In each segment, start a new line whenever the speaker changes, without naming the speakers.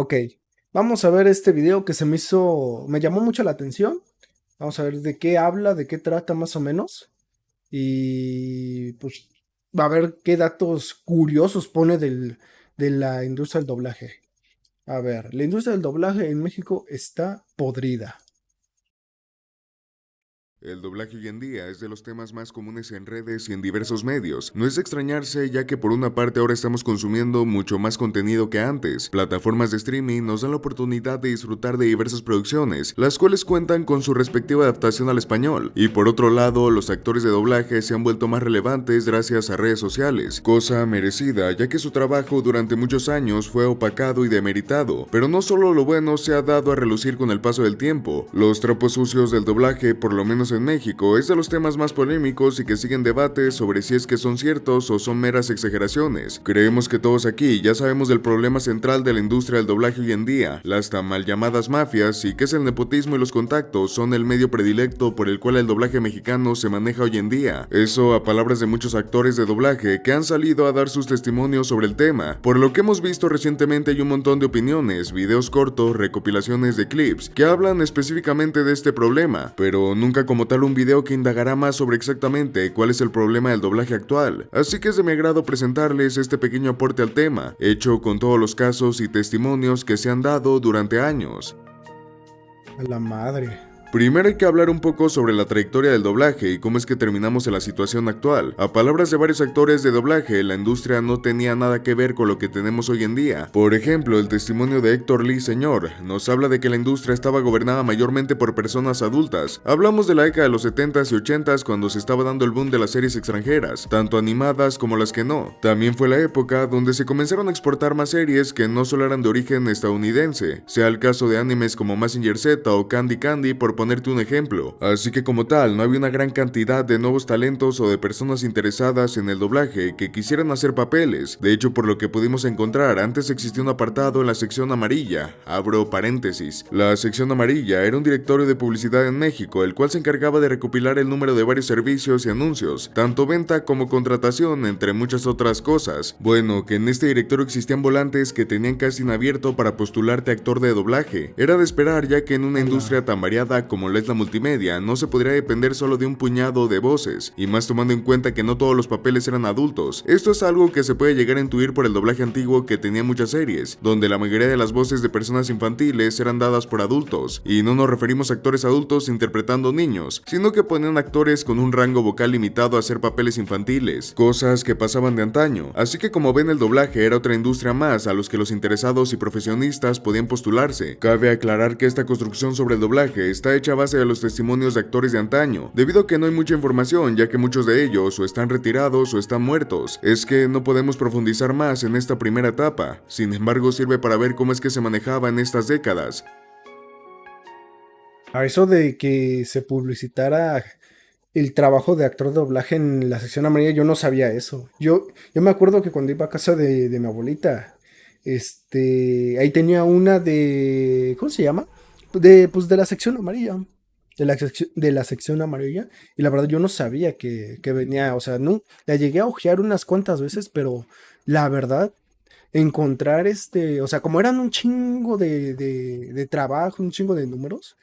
Ok, vamos a ver este video que me llamó mucho la atención. Vamos a ver de qué habla, de qué trata más o menos. Y pues va a ver qué datos curiosos pone de la industria del doblaje. A ver, la industria del doblaje en México está podrida.
El doblaje hoy en día es de los temas más comunes en redes y en diversos medios. No es de extrañarse, ya que por una parte ahora estamos consumiendo mucho más contenido que antes. Plataformas de streaming nos dan la oportunidad de disfrutar de diversas producciones, las cuales cuentan con su respectiva adaptación al español. Y por otro lado, los actores de doblaje se han vuelto más relevantes gracias a redes sociales, cosa merecida, ya que su trabajo durante muchos años fue opacado y demeritado. Pero no solo lo bueno se ha dado a relucir con el paso del tiempo. Los trapos sucios del doblaje, por lo menos en México, es de los temas más polémicos y que siguen debates sobre si es que son ciertos o son meras exageraciones. Creemos que todos aquí ya sabemos del problema central de la industria del doblaje hoy en día, las tan mal llamadas mafias, y que es el nepotismo y los contactos son el medio predilecto por el cual el doblaje mexicano se maneja hoy en día. Eso a palabras de muchos actores de doblaje que han salido a dar sus testimonios sobre el tema. Por lo que hemos visto recientemente hay un montón de opiniones, videos cortos, recopilaciones de clips que hablan específicamente de este problema, pero nunca como tal un video que indagará más sobre exactamente cuál es el problema del doblaje actual. Así que es de mi agrado presentarles este pequeño aporte al tema, hecho con todos los casos y testimonios que se han dado durante años.
A la madre.
Primero hay que hablar un poco sobre la trayectoria del doblaje y cómo es que terminamos en la situación actual. A palabras de varios actores de doblaje, la industria no tenía nada que ver con lo que tenemos hoy en día. Por ejemplo, el testimonio de Héctor Lee Señor nos habla de que la industria estaba gobernada mayormente por personas adultas. Hablamos de la década de los 70s y 80s cuando se estaba dando el boom de las series extranjeras, tanto animadas como las que no. También fue la época donde se comenzaron a exportar más series que no solo eran de origen estadounidense, sea el caso de animes como Mazinger Z o Candy Candy por ponerte un ejemplo. Así que como tal, no había una gran cantidad de nuevos talentos o de personas interesadas en el doblaje que quisieran hacer papeles. De hecho, por lo que pudimos encontrar, antes existía un apartado en la sección amarilla, abro paréntesis. La sección amarilla era un directorio de publicidad en México, el cual se encargaba de recopilar el número de varios servicios y anuncios, tanto venta como contratación, entre muchas otras cosas. Bueno, que en este directorio existían volantes que tenían casi en abierto para postularte a actor de doblaje. Era de esperar, ya que en una industria tan variada como lo es la multimedia, no se podría depender solo de un puñado de voces, y más tomando en cuenta que no todos los papeles eran adultos. Esto es algo que se puede llegar a intuir por el doblaje antiguo que tenía muchas series, donde la mayoría de las voces de personas infantiles eran dadas por adultos, y no nos referimos a actores adultos interpretando niños, sino que ponían actores con un rango vocal limitado a hacer papeles infantiles, cosas que pasaban de antaño. Así que como ven, el doblaje era otra industria más a los que los interesados y profesionistas podían postularse. Cabe aclarar que esta construcción sobre el doblaje está hecha a base de los testimonios de actores de antaño, debido a que no hay mucha información, ya que muchos de ellos o están retirados o están muertos. Es que no podemos profundizar más en esta primera etapa, sin embargo sirve para ver cómo es que se manejaba en estas décadas.
A eso de que se publicitara el trabajo de actor de doblaje en la sección amarilla, yo no sabía eso. Yo me acuerdo que cuando iba a casa de mi abuelita, ahí tenía una de, ¿cómo se llama? Pues de la sección amarilla. De la sección amarilla. Y la verdad yo no sabía que venía, o sea, no, la llegué a ojear unas cuantas veces, pero la verdad, encontrar o sea, como eran un chingo de trabajo, un chingo de números,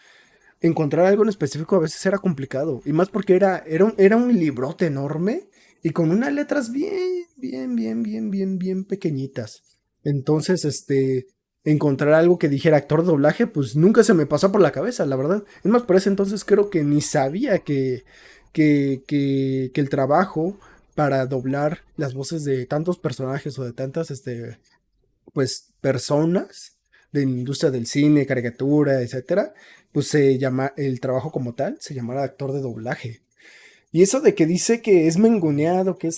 encontrar algo en específico a veces era complicado. Y más porque era un librote enorme y con unas letras bien pequeñitas. Entonces, encontrar algo que dijera actor de doblaje, pues nunca se me pasó por la cabeza, la verdad. Es más, por ese entonces creo que ni sabía que el trabajo para doblar las voces de tantos personajes o de tantas, pues personas de la industria del cine, caricatura, etcétera, pues se llama el trabajo como tal, se llamará actor de doblaje. Y eso de que dice que es mengoneado, que es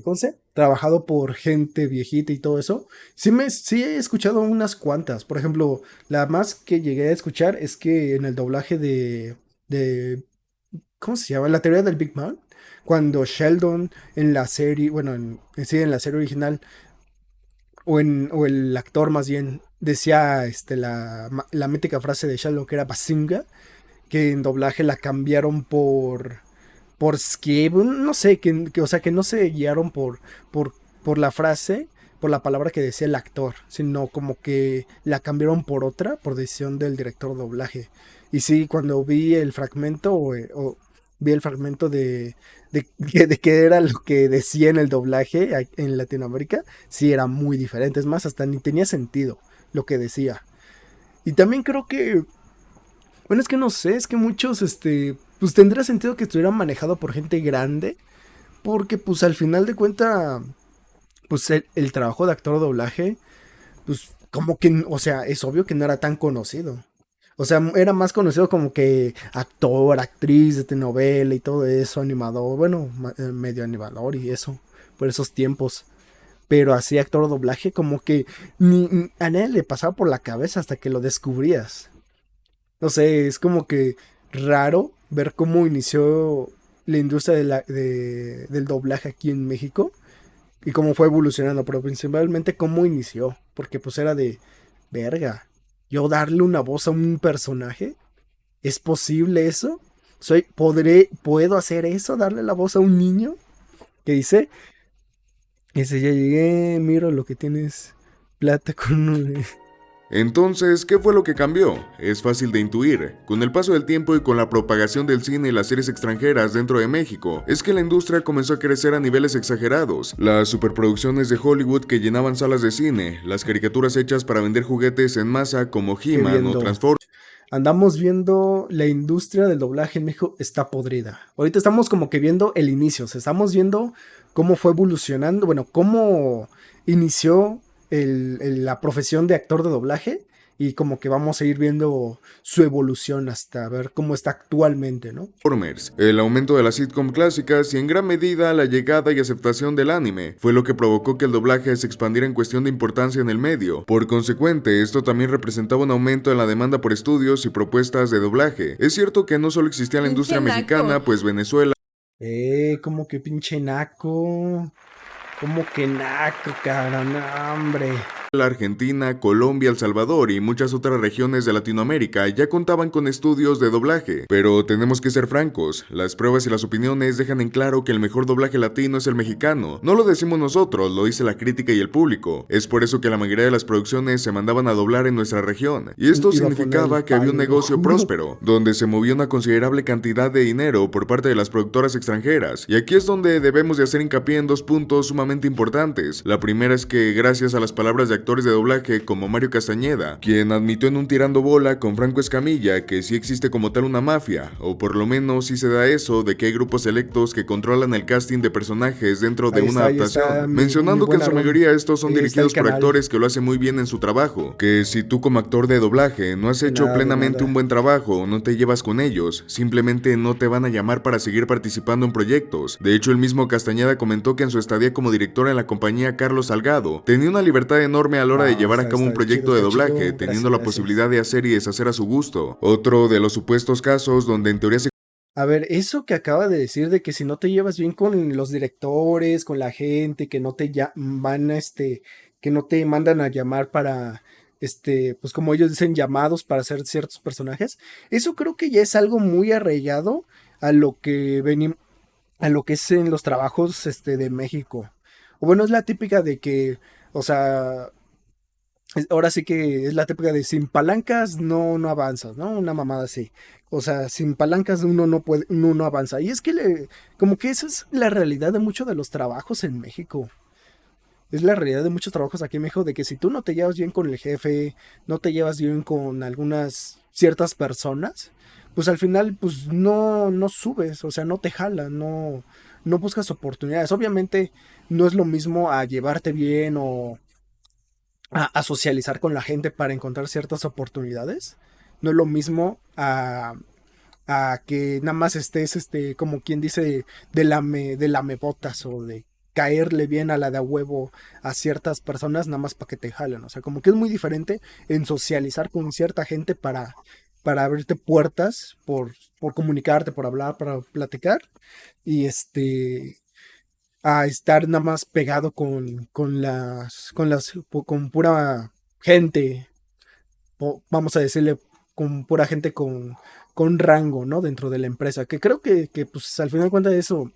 ¿cómo se? Trabajado por gente viejita y todo eso. Sí he escuchado unas cuantas. Por ejemplo, la más que llegué a escuchar es que en el doblaje de ¿cómo se llama? La teoría del Big Bang. Cuando Sheldon en la serie, bueno, sí, en la serie original o el actor más bien decía la mítica frase de Sherlock que era Bazinga, que en doblaje la cambiaron por Skip, no sé, o sea, que no se guiaron por la frase, por la palabra que decía el actor, sino como que la cambiaron por otra, por decisión del director de doblaje. Y sí, cuando vi el fragmento, o vi el fragmento de qué era lo que decía en el doblaje en Latinoamérica, sí era muy diferente. Es más, hasta ni tenía sentido lo que decía. Y también creo que, bueno, es que no sé, es que muchos, pues tendría sentido que estuviera manejado por gente grande, porque pues al final de cuenta, pues el trabajo de actor de doblaje, pues como que, o sea, es obvio que no era tan conocido. O sea, era más conocido como que actor, actriz de telenovela y todo eso, animador, bueno, medio animador y eso, por esos tiempos. Pero así actor de doblaje como que ni a nadie le pasaba por la cabeza hasta que lo descubrías. No sé, es como que raro ver cómo inició la industria del doblaje aquí en México y cómo fue evolucionando, pero principalmente cómo inició, porque pues era de verga. Yo darle una voz a un personaje, ¿es posible eso? ¿Puedo hacer eso? ¿Darle la voz a un niño? Que dice, ya llegué, miro lo que tienes, plata con un...
Entonces, ¿qué fue lo que cambió? Es fácil de intuir. Con el paso del tiempo y con la propagación del cine y las series extranjeras dentro de México, es que la industria comenzó a crecer a niveles exagerados. Las superproducciones de Hollywood que llenaban salas de cine, las caricaturas hechas para vender juguetes en masa como
que
He-Man o
viendo.
Transformers,
Andamos viendo la industria del doblaje en México está podrida. Ahorita estamos como que viendo el inicio, o sea, estamos viendo cómo fue evolucionando, bueno, cómo inició la profesión de actor de doblaje y como que vamos a ir viendo su evolución hasta ver cómo está actualmente, ¿no?
el aumento de las sitcom clásicas y en gran medida la llegada y aceptación del anime fue lo que provocó que el doblaje se expandiera en cuestión de importancia en el medio. Por consecuente, esto también representaba un aumento en la demanda por estudios y propuestas de doblaje. Es cierto que no solo existía la
Pinche
industria
naco.
mexicana, pues Venezuela,
Como que pinche naco, como que naco, cara, no, hombre.
la Argentina, Colombia, El Salvador y muchas otras regiones de Latinoamérica ya contaban con estudios de doblaje. Pero tenemos que ser francos, las pruebas y las opiniones dejan en claro que el mejor doblaje latino es el mexicano. No lo decimos nosotros, lo dice la crítica y el público. Es por eso que la mayoría de las producciones se mandaban a doblar en nuestra región. Y esto
Iba a poner el
significaba que había un
payo.
negocio próspero, donde se movía una considerable cantidad de dinero por parte de las productoras extranjeras. Y aquí es donde debemos de hacer hincapié en dos puntos sumamente importantes. La primera es que gracias a las palabras de actores de doblaje como Mario Castañeda, quien admitió en un Tirando Bola con Franco Escamilla que sí existe como tal una mafia, o por lo menos sí se da eso de que hay grupos selectos que controlan el casting de personajes dentro de una
Ahí está
adaptación,
mi
mencionando que
buen
en su
Aarón.
mayoría estos son
Ahí está el
dirigidos por
canal.
actores que lo hacen muy bien en su trabajo, que si tú como actor de doblaje no has
De
hecho
nada, de
plenamente
nada.
un buen trabajo, no te llevas con ellos, simplemente no te van a llamar para seguir participando en proyectos. De hecho, el mismo Castañeda comentó que en su estadía como director en la compañía Carlos Salgado, tenía una libertad enorme a la hora de
Ah,
llevar a cabo un proyecto de
está
doblaje,
chido.
teniendo
Gracias,
la
gracias.
posibilidad de hacer y deshacer a su gusto. Otro de los supuestos casos donde en teoría se
A ver, eso que acaba de decir de que si no te llevas bien con los directores, con la gente, que no te van que no te mandan a llamar para, pues como ellos dicen, llamados para hacer ciertos personajes, eso creo que ya es algo muy arraigado a lo que a lo que es en los trabajos, de México. O bueno, es la típica de que, o sea, ahora sí que es la típica de sin palancas no avanzas, ¿no? Una mamada así. O sea, sin palancas uno no puede, uno no avanza. Y es que como que esa es la realidad de muchos de los trabajos en México. Es la realidad de muchos trabajos aquí en México de que si tú no te llevas bien con el jefe, no te llevas bien con algunas ciertas personas, pues al final pues no subes, o sea, no te jalan, no buscas oportunidades. Obviamente no es lo mismo a llevarte bien o a socializar con la gente para encontrar ciertas oportunidades. No es lo mismo a que nada más estés, como quien dice, de lame botas o de caerle bien a la de a huevo a ciertas personas nada más para que te jalen. O sea, como que es muy diferente en socializar con cierta gente para abrirte puertas, por comunicarte, por hablar, para platicar. Y a estar nada más pegado con pura gente, vamos a decirle, con pura gente con rango, ¿no? Dentro de la empresa, que creo que pues al final de cuentas eso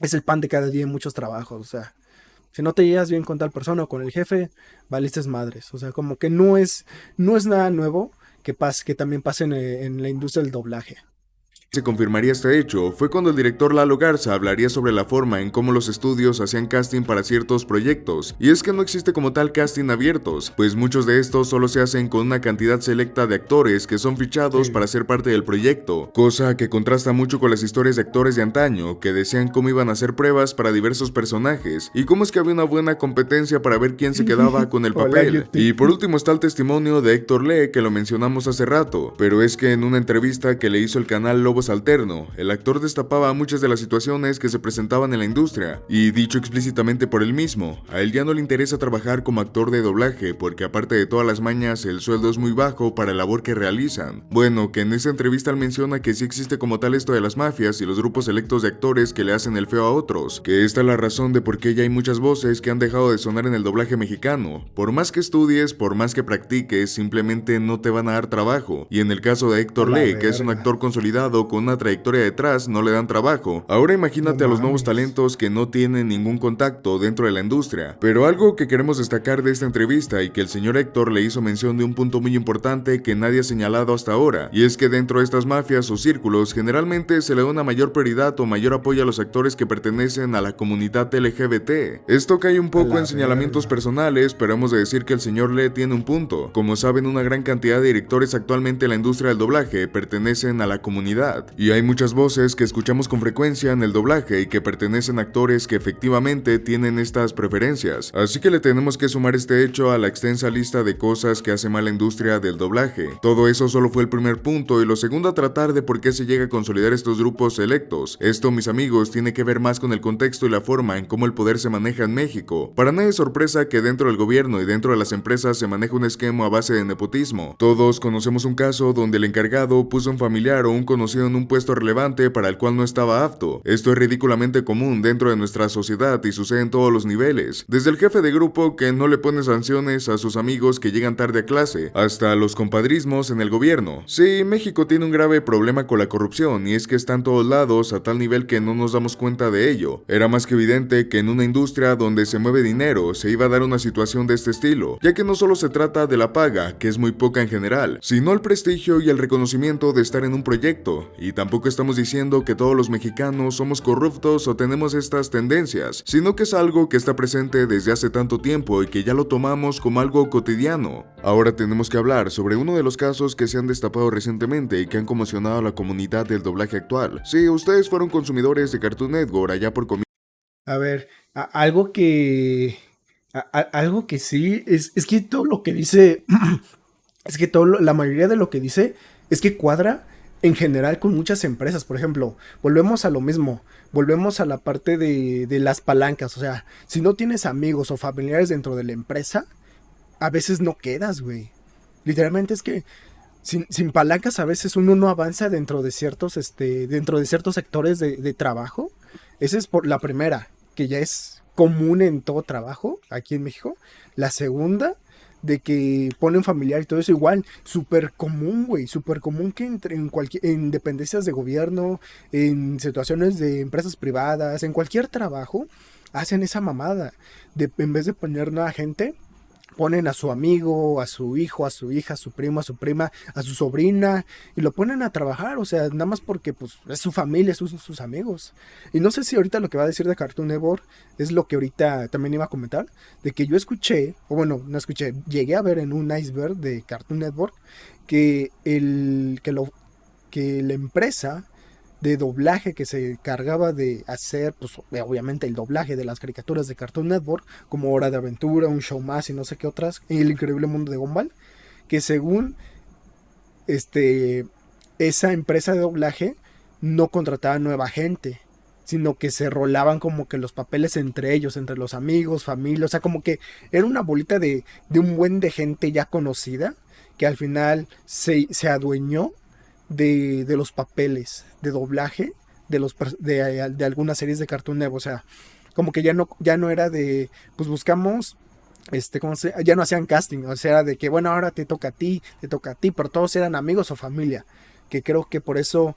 es el pan de cada día en muchos trabajos, o sea, Si no te llevas bien con tal persona o con el jefe, valiste madres. O sea, como que no es nada nuevo que también pase en la industria del doblaje.
Se confirmaría este hecho fue cuando el director Lalo Garza hablaría sobre la forma en cómo los estudios hacían casting para ciertos proyectos, y es que no existe como tal casting abiertos, pues muchos de estos solo se hacen con una cantidad selecta de actores que son fichados
Sí.
para ser parte del proyecto, cosa que contrasta mucho con las historias de actores de antaño que decían cómo iban a hacer pruebas para diversos personajes y cómo es que había una buena competencia para ver quién se quedaba con el
Hola,
papel.
YouTube.
Y por último está el testimonio de Héctor Lee, que lo mencionamos hace rato, pero es que en una entrevista que le hizo el canal Lobos Alterno, el actor destapaba muchas de las situaciones que se presentaban en la industria, y dicho explícitamente por él mismo, a él ya no le interesa trabajar como actor de doblaje porque aparte de todas las mañas el sueldo es muy bajo para la labor que realizan. Bueno, que en esa entrevista él menciona que sí existe como tal esto de las mafias y los grupos selectos de actores que le hacen el feo a otros, que esta es la razón de por qué ya hay muchas voces que han dejado de sonar en el doblaje mexicano. Por más que estudies, por más que practiques, simplemente no te van a dar trabajo, y en el caso de
A
Héctor
la
Lee, que es un
verga.
actor consolidado con una trayectoria detrás, no le dan trabajo. Ahora
No
imagínate a los nuevos
mames.
talentos que no tienen ningún contacto dentro de la industria. Pero algo que queremos destacar de esta entrevista y que el señor Héctor le hizo mención de un punto muy importante que nadie ha señalado hasta ahora, y es que dentro de estas mafias o círculos generalmente se le da una mayor prioridad o mayor apoyo a los actores que pertenecen a la comunidad LGBT. Esto cae un
A
poco
la
en señalamientos
verga.
personales, pero hemos de decir que el señor Lee tiene un punto. Como saben, una gran cantidad de directores actualmente en la industria del doblaje pertenecen a la comunidad, y hay muchas voces que escuchamos con frecuencia en el doblaje y que pertenecen a actores que efectivamente tienen estas preferencias, así que le tenemos que sumar este hecho a la extensa lista de cosas que hace mal la industria del doblaje. Todo eso solo fue el primer punto, y lo segundo a tratar de por qué se llega a consolidar estos grupos selectos. Esto, mis amigos, tiene que ver más con el contexto y la forma en cómo el poder se maneja en México. Para nadie es sorpresa que dentro del gobierno y dentro de las empresas se maneja un esquema a base de nepotismo. Todos conocemos un caso donde el encargado puso a un familiar o un conocido en un puesto relevante para el cual no estaba apto. Esto es ridículamente común dentro de nuestra sociedad y sucede en todos los niveles, desde el jefe de grupo que no le pone sanciones a sus amigos que llegan tarde a clase, hasta los compadrismos en el gobierno. Sí, México tiene un grave problema con la corrupción, y es que está en todos lados a tal nivel que no nos damos cuenta de ello. Era más que evidente que en una industria donde se mueve dinero se iba a dar una situación de este estilo, ya que no solo se trata de la paga, que es muy poca en general, sino el prestigio y el reconocimiento de estar en un proyecto. Y tampoco estamos diciendo que todos los mexicanos somos corruptos o tenemos estas tendencias, sino que es algo que está presente desde hace tanto tiempo y que ya lo tomamos como algo cotidiano. Ahora tenemos que hablar sobre uno de los casos que se han destapado recientemente y que han conmocionado a la comunidad del doblaje actual. Si ustedes fueron consumidores de Cartoon Network allá por
A ver, algo que sí, es que todo lo que dice, es que la mayoría de lo que dice es que cuadra en general con muchas empresas. Por ejemplo, volvemos a lo mismo, volvemos a la parte de las palancas. O sea, si no tienes amigos o familiares dentro de la empresa, a veces no quedas, güey. Literalmente es que sin palancas a veces uno no avanza dentro de ciertos sectores de trabajo. Esa es por la primera, que ya es común en todo trabajo aquí en México. La segunda, de que ponen familiar y todo eso igual, súper común, güey, súper común que en dependencias de gobierno, en situaciones de empresas privadas, en cualquier trabajo, hacen esa mamada. En vez de poner nueva gente, ponen a su amigo, a su hijo, a su hija, a su primo, a su prima, a su sobrina, y lo ponen a trabajar. O sea, nada más porque pues es su familia, sus amigos. Y no sé si ahorita lo que va a decir de Cartoon Network es lo que ahorita también iba a comentar, de que yo escuché, o bueno, no escuché, llegué a ver en un iceberg de Cartoon Network que que la empresa de doblaje que se encargaba de hacer, pues obviamente el doblaje de las caricaturas de Cartoon Network, como Hora de Aventura, Un Show Más y no sé qué otras, y El Increíble Mundo de Gumball, que según este esa empresa de doblaje no contrataba nueva gente, sino que se rolaban como que los papeles entre ellos, entre los amigos, familia. O sea, como que era una bolita de un buen de gente ya conocida que al final se adueñó de los papeles de doblaje de algunas series de Cartoon Network. O sea, como que ya no era de, pues buscamos, ya no hacían casting. O sea, era de que, bueno, ahora te toca a ti, pero todos eran amigos o familia. Que creo que por eso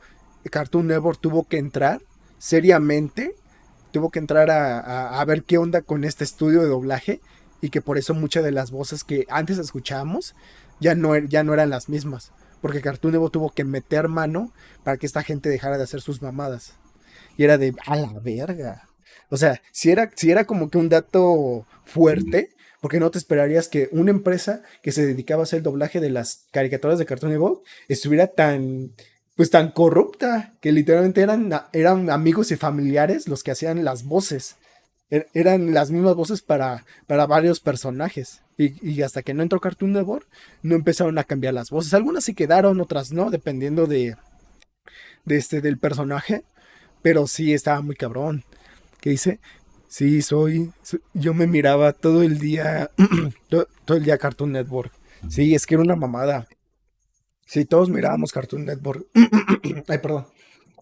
Cartoon Network tuvo que entrar seriamente, tuvo que entrar a ver qué onda con este estudio de doblaje y que por eso muchas de las voces que antes escuchábamos ya no eran las mismas. Porque Cartoon Network tuvo que meter mano para que esta gente dejara de hacer sus mamadas. Y era de, a la verga. O sea, si era como que un dato fuerte, porque no te esperarías que una empresa que se dedicaba a hacer el doblaje de las caricaturas de Cartoon Network estuviera tan, pues tan corrupta, que literalmente eran amigos y familiares los que hacían las voces. Eran las mismas voces para varios personajes. Y hasta que no entró Cartoon Network, no empezaron a cambiar las voces. Algunas sí quedaron, otras no, dependiendo del personaje. Pero sí estaba muy cabrón. ¿Qué dice? Sí, yo me miraba todo el día, todo el día Cartoon Network. Sí, es que era una mamada. Sí, todos mirábamos Cartoon Network. Ay, perdón.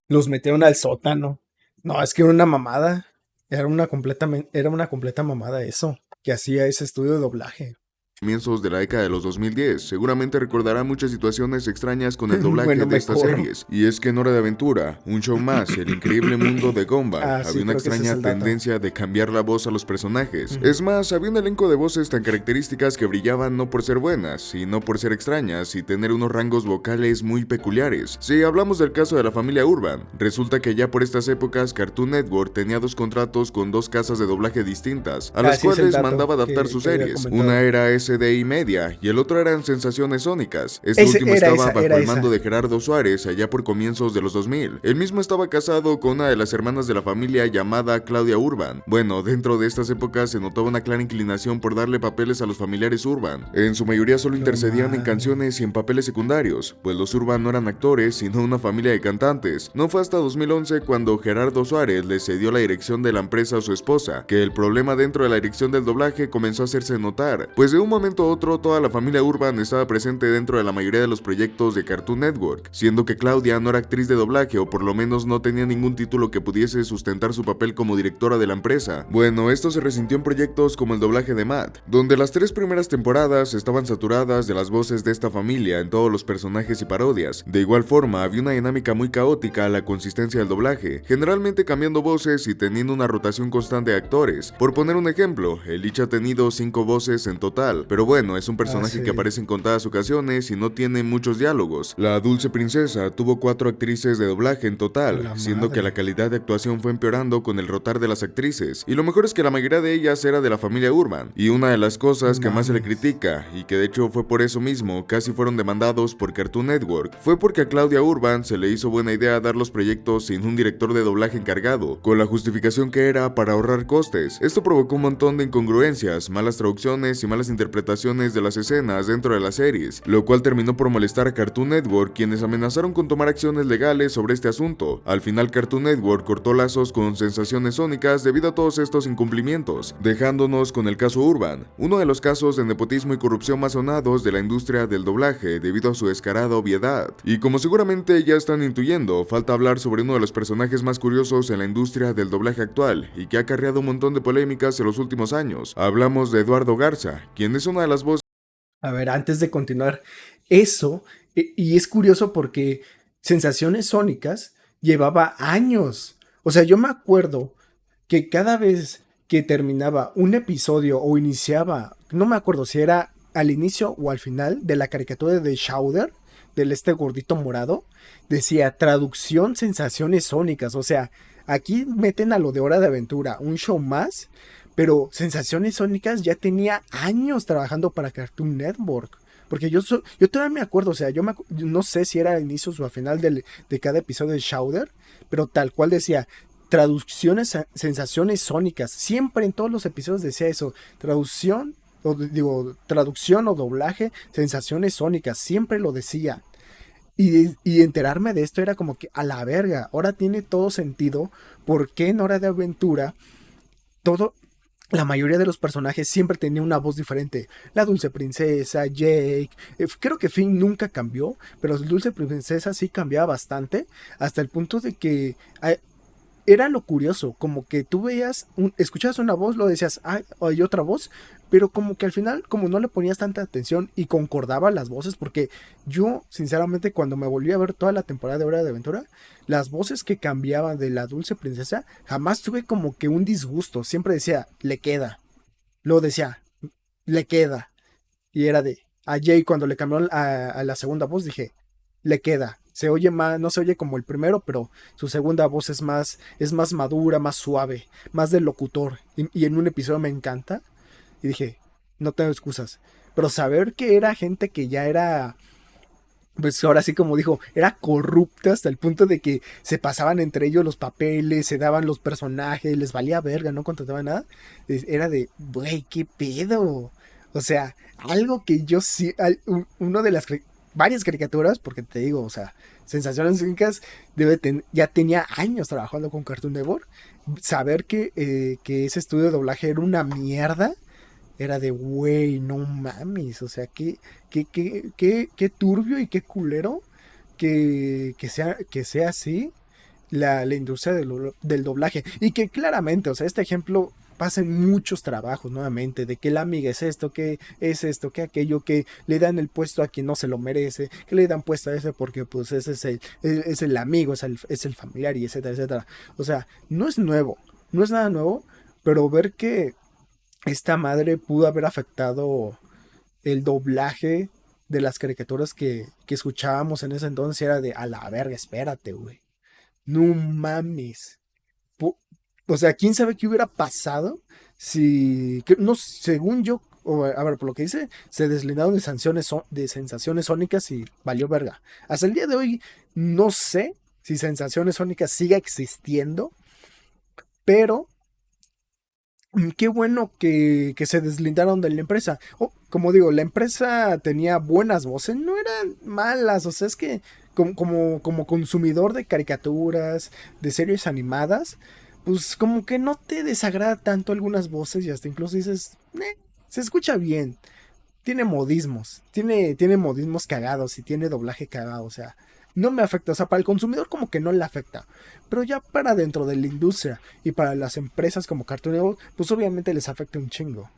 Los metieron al sótano. No, es que era una mamada. Era una completa mamada eso, que hacía ese estudio de doblaje.
Comienzos de la década de los 2010, seguramente recordará muchas situaciones extrañas con el doblaje
Bueno,
de
me
estas
corro.
series. Y es que en Hora de Aventura, un show más, el increíble mundo de Gumball,
Ah,
había
sí,
una
creo que ese es
extraña
el dato.
tendencia de cambiar la voz a los personajes.
Ujú.
Es más, había un elenco de voces tan características que brillaban no por ser buenas, sino por ser extrañas y tener unos rangos vocales muy peculiares. Si hablamos del caso de la familia Urban, resulta que ya por estas épocas Cartoon Network tenía dos contratos con dos casas de doblaje distintas, a las
Ah, sí, es el
cuales
dato
mandaba adaptar sus
que había
series.
comentado.
Una era SDI Media y el otro eran Sensaciones Sónicas. Este último estaba bajo
Era
el mando
esa.
de Gerardo Suárez allá por comienzos de los 2000. Él mismo estaba casado con una de las hermanas de la familia llamada Claudia Urban. Bueno, dentro de estas épocas se notaba una clara inclinación por darle papeles a los familiares Urban. En su mayoría solo
No
intercedían en canciones
mames.
y en papeles secundarios, pues los Urban no eran actores, sino una familia de cantantes. No fue hasta 2011 cuando Gerardo Suárez le cedió la dirección de la empresa a su esposa, que el problema dentro de la dirección del doblaje comenzó a hacerse notar, pues de un momento a otro toda la familia Urban estaba presente dentro de la mayoría de los proyectos de Cartoon Network, siendo que Claudia no era actriz de doblaje o por lo menos no tenía ningún título que pudiese sustentar su papel como directora de la empresa. Bueno, esto se resintió en proyectos como el doblaje de Matt, donde las 3 primeras temporadas estaban saturadas de las voces de esta familia en todos los personajes y parodias. De igual forma, había una dinámica muy caótica a la consistencia del doblaje, generalmente cambiando voces y teniendo una rotación constante de actores. Por poner un ejemplo, Elich ha tenido 5 voces en total, pero bueno, es un
Ah,
personaje que
sí.
aparece en contadas ocasiones y no tiene muchos diálogos. La Dulce Princesa tuvo 4 actrices de doblaje en
A
total,
la
siendo que la
madre.
calidad de actuación fue empeorando con el rotar de las actrices. Y lo mejor es que la mayoría de ellas era de la familia Urban. Y una de las
No
cosas que más se le
mames.
critica, y que de hecho fue por eso mismo casi fueron demandados por Cartoon Network, fue porque a Claudia Urban se le hizo buena idea dar los proyectos sin un director de doblaje encargado, con la justificación que era para ahorrar costes. Esto provocó un montón de incongruencias, malas traducciones y malas interpretaciones de las escenas dentro de las series, lo cual terminó por molestar a Cartoon Network, quienes amenazaron con tomar acciones legales sobre este asunto. Al final Cartoon Network cortó lazos con Sensaciones Sónicas debido a todos estos incumplimientos, dejándonos con el caso Urban, uno de los casos de nepotismo y corrupción más sonados de la industria del doblaje debido a su descarada obviedad. Y como seguramente ya están intuyendo, falta hablar sobre uno de los personajes más curiosos en la industria del doblaje actual y que ha acarreado un montón de polémicas en los últimos años. Hablamos de Eduardo Garza, quien es una de las voces.
A ver, antes de continuar, eso, y es curioso porque Sensaciones Sónicas llevaba años. O sea, yo me acuerdo que cada vez que terminaba un episodio o iniciaba, no me acuerdo si era al inicio o al final de la caricatura de Shauder, del este gordito morado, decía traducción Sensaciones Sónicas. O sea, aquí meten a lo de Hora de Aventura, un show más, pero Sensaciones Sónicas ya tenía años trabajando para Cartoon Network. Porque yo todavía me acuerdo, o sea, no sé si era al inicio o al final de cada episodio de Shauder, pero tal cual decía, traducciones, sensaciones sónicas. Siempre en todos los episodios decía eso, traducción o doblaje, sensaciones sónicas, siempre lo decía. Y enterarme de esto era como que a la verga, ahora tiene todo sentido, porque en Hora de Aventura todo, la mayoría de los personajes siempre tenía una voz diferente. La Dulce Princesa, Jake, creo que Finn nunca cambió, pero la Dulce Princesa sí cambiaba bastante, hasta el punto de que era lo curioso, como que tú veías, escuchabas una voz, lo decías, ah, hay otra voz, pero como que al final, como no le ponías tanta atención y concordaba las voces, porque yo, sinceramente, cuando me volví a ver toda la temporada de Hora de Aventura, las voces que cambiaban de la dulce princesa, jamás tuve como que un disgusto, siempre decía, le queda, luego decía, le queda, y era de, a Jay cuando le cambió a la segunda voz, dije, le queda. Se oye más, no se oye como el primero, pero su segunda voz es más madura, más suave, más del locutor. Y en un episodio me encanta. Y dije, no tengo excusas. Pero saber que era gente que ya era, pues ahora sí como dijo, era corrupta hasta el punto de que se pasaban entre ellos los papeles, se daban los personajes, les valía verga, no contrataban nada. Era de, güey, qué pedo. O sea, algo que yo sí, uno de las varias caricaturas, porque te digo, o sea, Sensaciones Únicas ya tenía años trabajando con Cartoon Network. Saber que ese estudio de doblaje era una mierda, era de, güey, no mames, o sea, qué turbio y qué culero que sea así la industria del doblaje. Y que claramente, o sea, este ejemplo pasa en muchos trabajos nuevamente, de que la amiga es esto, que es esto, que aquello, que le dan el puesto a quien no se lo merece, que le dan puesto a ese porque pues ese es el amigo, es el familiar y etcétera, etcétera. O sea, no es nuevo, no es nada nuevo, pero ver que esta madre pudo haber afectado el doblaje de las caricaturas que escuchábamos en ese entonces era de, a la verga, espérate, güey. No mames. O sea, quién sabe qué hubiera pasado si, no, según yo, a ver, por lo que dice, se deslindaron de sensaciones sónicas y valió verga. Hasta el día de hoy, no sé si sensaciones sónicas siga existiendo, pero qué bueno que se deslindaron de la empresa. Como digo, la empresa tenía buenas voces, no eran malas. O sea, es que como consumidor de caricaturas, de series animadas, pues como que no te desagrada tanto algunas voces y hasta incluso dices, se escucha bien. Tiene modismos cagados y tiene doblaje cagado, o sea, no me afecta, o sea, para el consumidor como que no le afecta, pero ya para dentro de la industria y para las empresas como Cartoon Network, pues obviamente les afecta un chingo.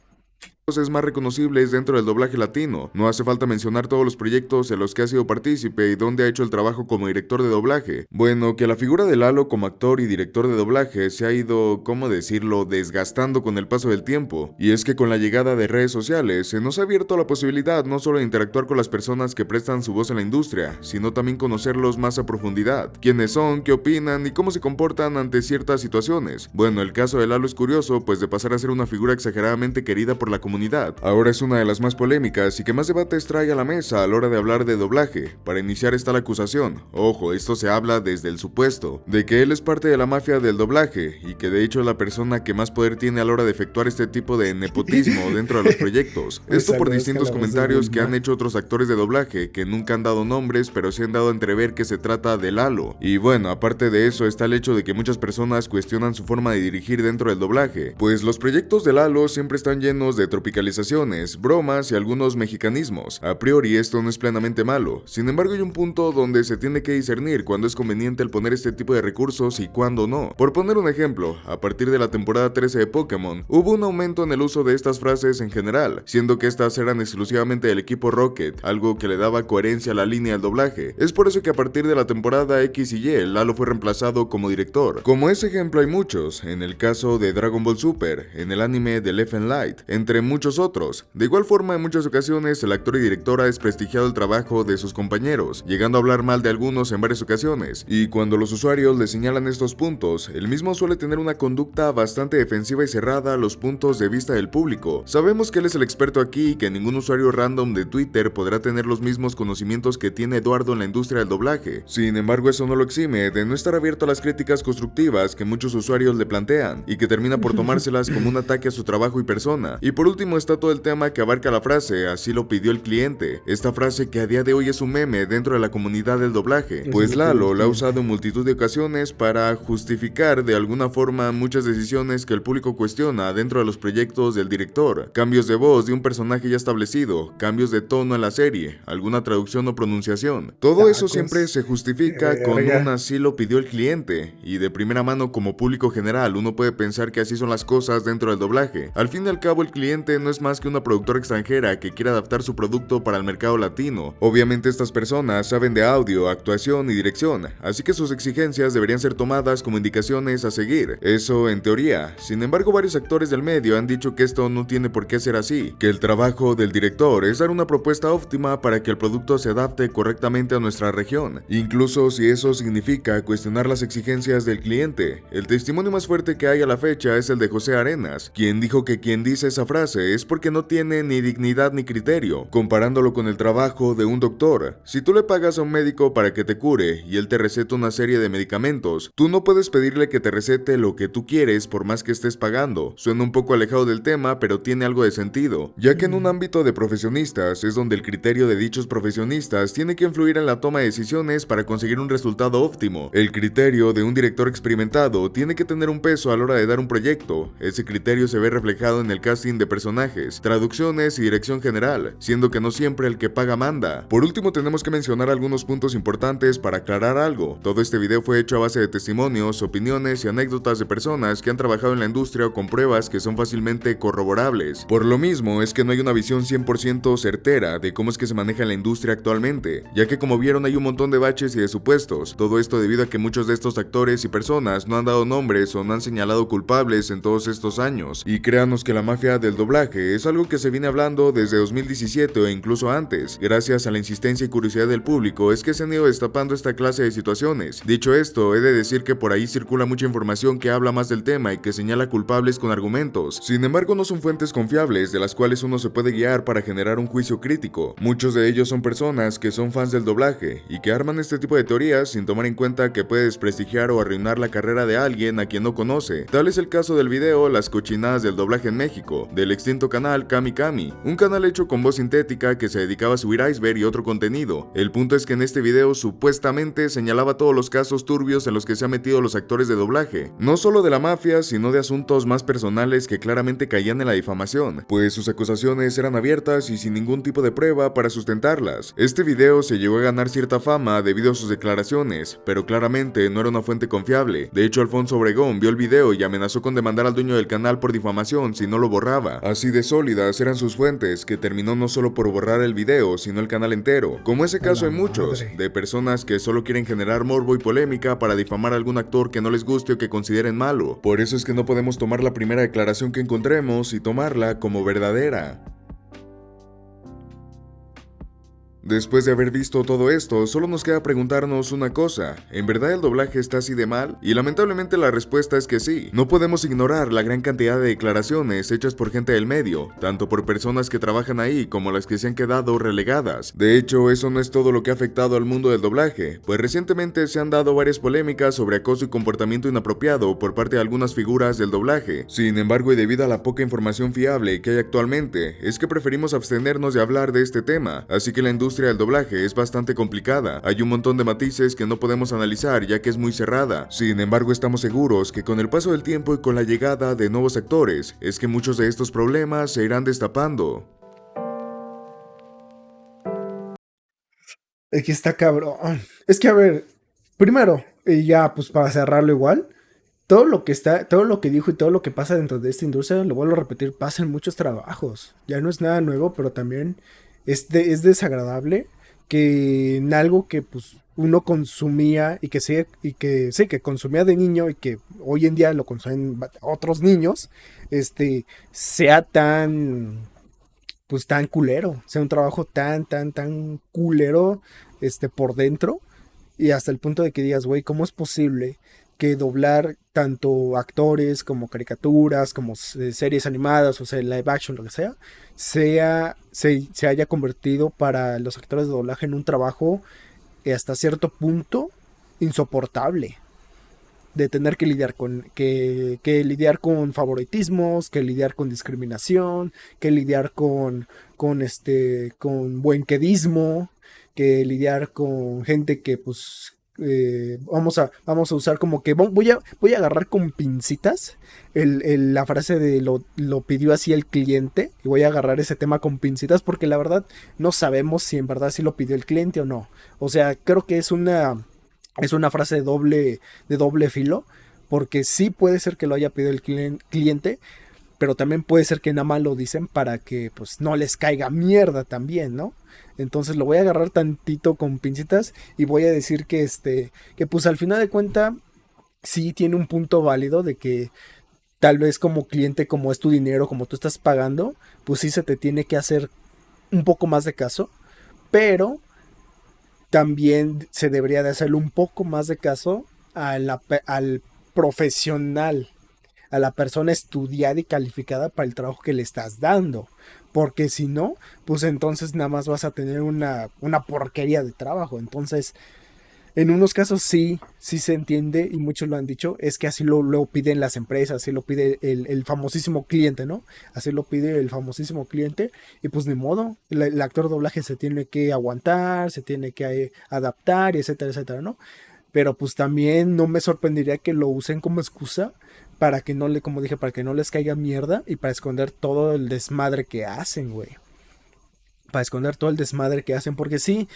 Voces más reconocibles dentro del doblaje latino. No hace falta mencionar todos los proyectos en los que ha sido partícipe y donde ha hecho el trabajo como director de doblaje. Bueno, que la figura de Lalo como actor y director de doblaje se ha ido, ¿cómo decirlo?, desgastando con el paso del tiempo. Y es que con la llegada de redes sociales se nos ha abierto la posibilidad no solo de interactuar con las personas que prestan su voz en la industria, sino también conocerlos más a profundidad. Quiénes son, qué opinan y cómo se comportan ante ciertas situaciones. Bueno, el caso de Lalo es curioso, pues de pasar a ser una figura exageradamente querida por la comunidad, ahora es una de las más polémicas y que más debates trae a la mesa a la hora de hablar de doblaje. Para iniciar está la acusación, ojo, esto se habla desde el supuesto, de que él es parte de la mafia del doblaje y que de hecho es la persona que más poder tiene a la hora de efectuar este tipo de nepotismo dentro de los proyectos. Esto por distintos comentarios que han hecho otros actores de doblaje que nunca han dado nombres, pero sí han dado a entrever que se trata de Lalo. Y bueno, aparte de eso está el hecho de que muchas personas cuestionan su forma de dirigir dentro del doblaje, pues los proyectos de Lalo siempre están llenos de tropicalizaciones, bromas y algunos mexicanismos. A priori esto no es plenamente malo, sin embargo hay un punto donde se tiene que discernir cuándo es conveniente el poner este tipo de recursos y cuándo no. Por poner un ejemplo, a partir de la temporada 13 de Pokémon, hubo un aumento en el uso de estas frases en general, siendo que estas eran exclusivamente del equipo Rocket, algo que le daba coherencia a la línea del doblaje. Es por eso que a partir de la temporada X y Y, Lalo fue reemplazado como director. Como ese ejemplo hay muchos, en el caso de Dragon Ball Super, en el anime de Left and Light, entre muchos otros. De igual forma, en muchas ocasiones, el actor y director ha desprestigiado el trabajo de sus compañeros, llegando a hablar mal de algunos en varias ocasiones, y cuando los usuarios le señalan estos puntos, el mismo suele tener una conducta bastante defensiva y cerrada a los puntos de vista del público. Sabemos que él es el experto aquí y que ningún usuario random de Twitter podrá tener los mismos conocimientos que tiene Eduardo en la industria del doblaje. Sin embargo, eso no lo exime de no estar abierto a las críticas constructivas que muchos usuarios le plantean, y que termina por tomárselas como un ataque a su trabajo y persona. Y por último, último está todo el tema que abarca la frase "así lo pidió el cliente", esta frase que a día de hoy es un meme dentro de la comunidad del doblaje,
Eso
pues
lo pidió el
Lalo la ha
cliente.
usado en multitud de ocasiones para justificar de alguna forma muchas decisiones que el público cuestiona dentro de los proyectos del director, cambios de voz de un personaje ya establecido, cambios de tono en la serie, alguna traducción o pronunciación. Todo eso siempre
Tacos.
se justifica con un
Verga.
"así lo pidió el cliente", y de primera mano como público general uno puede pensar que así son las cosas dentro del doblaje. Al fin y al cabo el cliente no es más que una productora extranjera que quiere adaptar su producto para el mercado latino. Obviamente estas personas saben de audio, actuación y dirección, así que sus exigencias deberían ser tomadas como indicaciones a seguir. Eso en teoría. Sin embargo, varios actores del medio han dicho que esto no tiene por qué ser así, que el trabajo del director es dar una propuesta óptima para que el producto se adapte correctamente a nuestra región, incluso si eso significa cuestionar las exigencias del cliente. El testimonio más fuerte que hay a la fecha es el de José Arenas, quien dijo que quien dice esa frase es porque no tiene ni dignidad ni criterio, comparándolo con el trabajo de un doctor. Si tú le pagas a un médico para que te cure y él te receta una serie de medicamentos, tú no puedes pedirle que te recete lo que tú quieres por más que estés pagando. Suena un poco alejado del tema, pero tiene algo de sentido, ya que en un ámbito de profesionistas es donde el criterio de dichos profesionistas tiene que influir en la toma de decisiones para conseguir un resultado óptimo. El criterio de un director experimentado tiene que tener un peso a la hora de dar un proyecto. Ese criterio se ve reflejado en el casting de personajes, traducciones y dirección general, siendo que no siempre el que paga manda. Por último, tenemos que mencionar algunos puntos importantes para aclarar algo. Todo este video fue hecho a base de testimonios, opiniones y anécdotas de personas que han trabajado en la industria o con pruebas que son fácilmente corroborables. Por lo mismo es que no hay una visión 100% certera de cómo es que se maneja la industria actualmente, ya que como vieron hay un montón de baches y de supuestos. Todo esto debido a que muchos de estos actores y personas no han dado nombres o no han señalado culpables en todos estos años. Y créanos que la mafia del doblaje es algo que se viene hablando desde 2017 o incluso antes. Gracias a la insistencia y curiosidad del público es que se han ido destapando esta clase de situaciones. Dicho esto, he de decir que por ahí circula mucha información que habla más del tema y que señala culpables con argumentos. Sin embargo, no son fuentes confiables de las cuales uno se puede guiar para generar un juicio crítico. Muchos de ellos son personas que son fans del doblaje y que arman este tipo de teorías sin tomar en cuenta que puede desprestigiar o arruinar la carrera de alguien a quien no conoce. Tal es el caso del video Las cochinadas del doblaje en México, del extinto canal Kami Kami, un canal hecho con voz sintética que se dedicaba a subir iceberg y otro contenido. El punto es que en este video supuestamente señalaba todos los casos turbios en los que se han metido los actores de doblaje, no solo de la mafia, sino de asuntos más personales que claramente caían en la difamación, pues sus acusaciones eran abiertas y sin ningún tipo de prueba para sustentarlas. Este video se llegó a ganar cierta fama debido a sus declaraciones, pero claramente no era una fuente confiable. De hecho, Alfonso Obregón vio el video y amenazó con demandar al dueño del canal por difamación si no lo borraba. Así de sólidas eran sus fuentes, que terminó no solo por borrar el video, sino el canal entero. Como ese
A
caso
la
hay muchos,
madre.
de personas que solo quieren generar morbo y polémica para difamar a algún actor que no les guste o que consideren malo. Por eso es que no podemos tomar la primera declaración que encontremos y tomarla como verdadera. Después de haber visto todo esto, solo nos queda preguntarnos una cosa: ¿en verdad el doblaje está así de mal? Y lamentablemente la respuesta es que sí. No podemos ignorar la gran cantidad de declaraciones hechas por gente del medio, tanto por personas que trabajan ahí como las que se han quedado relegadas. De hecho, eso no es todo lo que ha afectado al mundo del doblaje, pues recientemente se han dado varias polémicas sobre acoso y comportamiento inapropiado por parte de algunas figuras del doblaje. Sin embargo, y debido a la poca información fiable que hay actualmente, es que preferimos abstenernos de hablar de este tema, así que la industria del doblaje es bastante complicada. Hay un montón de matices que no podemos analizar ya que es muy cerrada. Sin embargo, estamos seguros que con el paso del tiempo y con la llegada de nuevos actores, es que muchos de estos problemas se irán destapando.
Es que está cabrón. Es que, a ver, primero, y ya, pues para cerrarlo igual, todo lo que dijo y todo lo que pasa dentro de esta industria, lo vuelvo a repetir, pasa en muchos trabajos. Ya no es nada nuevo, pero también es desagradable que en algo que pues uno consumía y que sí, que consumía de niño y que hoy en día lo consumen otros niños, sea tan pues tan culero, sea un trabajo tan culero, por dentro, y hasta el punto de que digas, güey, ¿cómo es posible que doblar tanto actores como caricaturas, como series animadas, o sea, live action, lo que sea, se haya convertido para los actores de doblaje en un trabajo hasta cierto punto insoportable? de tener que lidiar con, que lidiar con favoritismos, que lidiar con discriminación, que lidiar con buenquedismo, que lidiar con gente que pues vamos a usar como que voy a agarrar con pincitas la frase de lo pidió así el cliente y voy a agarrar ese tema con pincitas porque la verdad no sabemos si en verdad sí lo pidió el cliente o no. O sea, creo que es una frase de doble filo porque sí puede ser que lo haya pedido el cliente, pero también puede ser que nada más lo dicen para que pues no les caiga mierda también, ¿no? Entonces lo voy a agarrar tantito con pincitas y voy a decir que pues al final de cuenta sí tiene un punto válido de que tal vez como cliente, como es tu dinero, como tú estás pagando, pues sí se te tiene que hacer un poco más de caso, pero también se debería de hacerle un poco más de caso al profesional, a la persona estudiada y calificada para el trabajo que le estás dando. Porque si no, pues entonces nada más vas a tener una porquería de trabajo. Entonces, en unos casos sí, sí se entiende y muchos lo han dicho, es que así lo piden las empresas, así lo pide el famosísimo cliente, ¿no? Así lo pide el famosísimo cliente y pues ni modo, el actor de doblaje se tiene que aguantar, se tiene que adaptar, y etcétera, etcétera, ¿no? Pero pues también no me sorprendería que lo usen como excusa para que no le, como dije, para que no les caiga mierda y para esconder todo el desmadre que hacen, güey. Para esconder todo el desmadre que hacen, porque sí,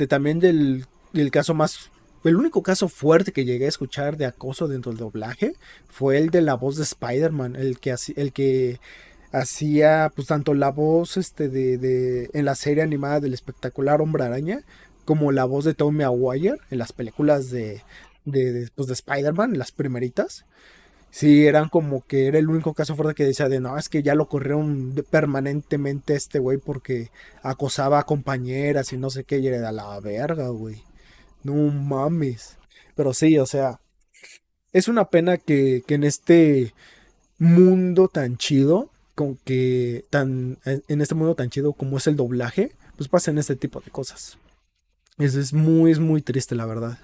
también del caso más, el único caso fuerte que llegué a escuchar de acoso dentro del doblaje fue el de la voz de Spider-Man, el que hacía pues tanto la voz en la serie animada del espectacular Hombre Araña como la voz de Tobey Maguire en las películas pues, de Spider-Man, las primeritas. Sí, eran como que era el único caso fuerte que decía de no, es que ya lo corrieron permanentemente este güey porque acosaba a compañeras y no sé qué, y era de la verga, güey. No mames. Pero sí, o sea, es una pena que en este mundo tan chido, en este mundo tan chido como es el doblaje, pues pasen este tipo de cosas. Es muy triste, la verdad.